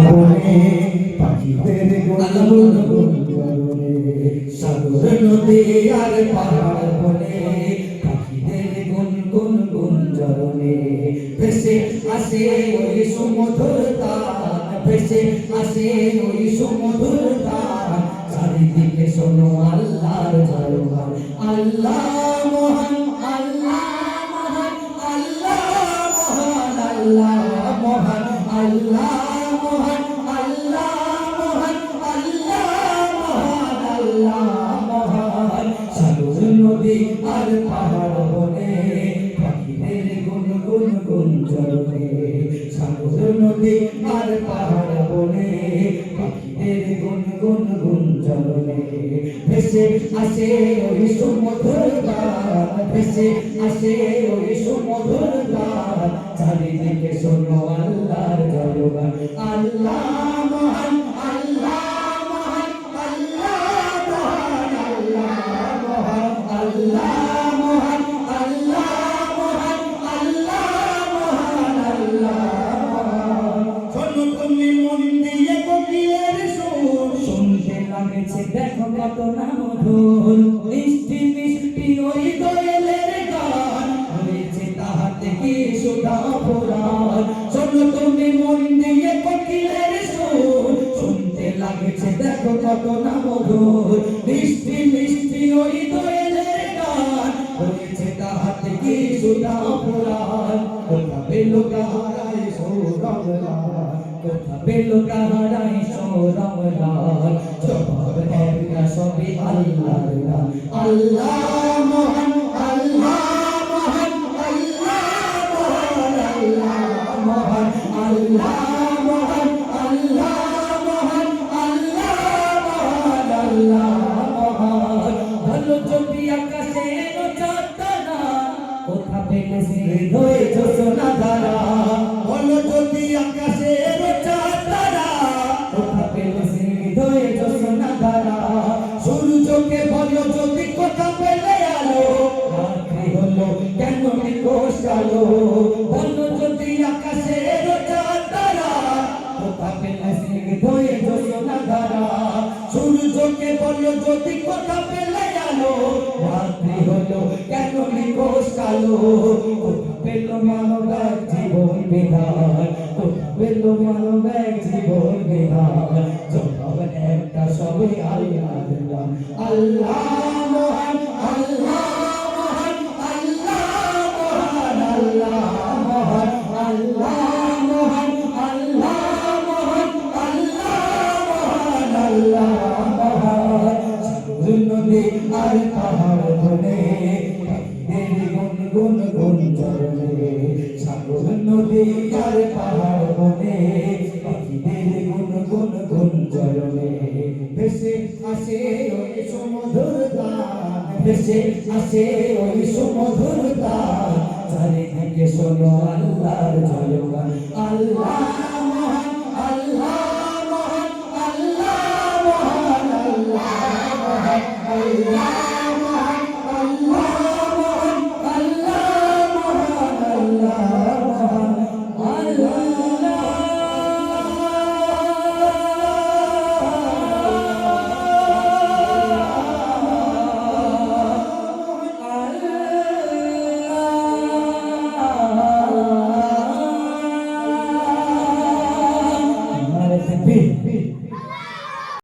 বনে পাখিদের গুনগুন করে সাগর নদী আর পাহাড় বনে পাখিদের গুনগুন গুঞ্জরণে ভেসে আসে ওই সুমধুর তান ভেসে আসে ওই সুমধুর তান চারিদিকে শোনো আল্লাহর জয়গান আল্লাহ মহান আল্লাহ মহান আল্লাহ মহান আল্লাহ মহান আল্লাহ মহান আল্লাহ মহান আল্লাহ মহান আল্লাহ মহান সাগর নদী আর পাহাড় বনে পাখিদের গুনগুন গুঞ্জরণে সাগর নদী আর পাহাড় বনে পাখিদের গুনগুন গুঞ্জরণে ভেসে আসে ওই সুমধুর গান ভেসে আসে ওই সুমধুর গান চারিদিকে শোনো আল্লাহর জয়গান আল্লাহ মহান আল্লাহ মহান আল্লাহ মহান আল্লাহ মহান আল্লাহ মহান আল্লাহ মহান আল্লাহ মহান আল্লাহ মহান শোনো তুমি মন দিয়ে কোকিলের সুর শুনতে লাগছে দেখো কত না মধুর মিষ্টি মিষ্টি ওই দোয়েলের গান হয়েছে তাহাতে কি সুধা পুরাণ শোনো তুমি মন দিয়ে কোকিলের সুর শুনতে লাগছে দেখো কত না মধুর মিষ্টি মিষ্টি ওই দোয়েলের গান হয়েছে তাহাতে কি সুধা পুরাণ কোথা পেল কাহারায় সৌরভলাল কোথা পেল কাহারায় সৌরভলাল জবাব একটা সবই আল্লাহর গান আল্লাহ মহান আল্লাহ মহান আল্লাহ মহান আল্লাহ মহান আল্লাহ মহান আল্লাহ মহান আল্লাহ মহান আল্লাহ মহান ভালো যদি আকাশে চাঁদতারা কোথা পেলে সে হৃদয়ে জোছনা ধারা ভালো যদি আকাশে চাঁদতারা কোথা পেলে সে হৃদয়ে জোছনা ধারা সূর্যকে বলো যদি কোথা পেলে আলো রাত্রি হলো কেন নিকোষ আলো বলো যদি আকাশে চাঁদতারা কোথা পেলে সে হৃদয়ে জোছনা ধারা সূর্যকে বলো যদি কোথা পেলে আলো রাত্রি হলো কেন নিকোষ আলো কোথা পেল মানব এক জীবন বিধান কোথা পেল মানব এক জীবন বিধান জবাব একটা সবই আল্লাহর গান আল্লাহ মহান আল্লাহ মহান আল্লাহ মহান আল্লাহ মহান আল্লাহ মহান আল্লাহ মহান আল্লাহ মহান আল্লাহ মহান সাগর নদী আর পাহাড় বনে পাখিদের গুনগুন গুঞ্জরণে সাগর নদী আর পাহাড় বনে পাখিদের গুনগুন গুঞ্জরণে ভেসে আসে ওই সুমধুর গান ভেসে আসে ওই সুমধুর গান চারিদিকে শোনো আল্লাহর জয়গান আল্লাহ মহান আল্লাহ মহান আল্লাহ মহান আল্লাহ মহান আল্লাহ মহান আল্লাহ মহান আল্লাহ মহান আল্লাহ মহান আল্লাহ